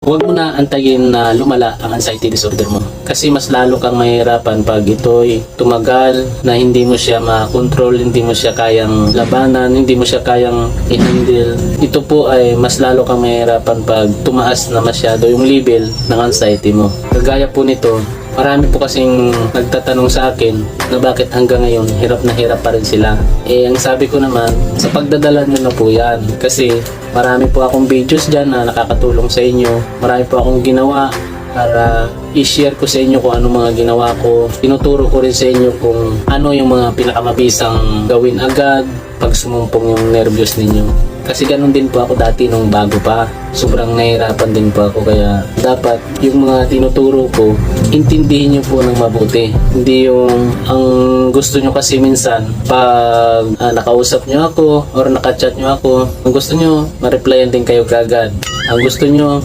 huwag mo na antayin na lumala ang anxiety disorder mo. Kasi mas lalo kang mahirapan pag ito'y tumagal na hindi mo siya makontrol, hindi mo siya kayang labanan, hindi mo siya kayang i-handle. Ito po ay mas lalo kang mahirapan pag tumaas na masyado yung level ng anxiety mo. Kagaya po nito, marami po kasing nagtatanong sa akin na bakit hanggang ngayon hirap na hirap pa rin sila. Ang sabi ko naman, sa pagdadala nyo na po yan. Kasi marami po akong videos dyan na nakakatulong sa inyo. Marami po akong ginawa para i-share ko sa inyo kung ano mga ginawa ko. Tinuturo ko rin sa inyo kung ano yung mga pinakamabisang gawin agad pag sumumpong yung nervyos ninyo. Kasi ganun din po ako dati nung bago pa. Sobrang nahihirapan din po ako, kaya dapat yung mga tinuturo ko, intindihin nyo po ng mabuti. Hindi yung ang gusto nyo kasi minsan pag nakausap nyo ako or nakachat nyo ako, ang gusto nyo, ma-replyan din kayo kagad. Ang gusto nyo,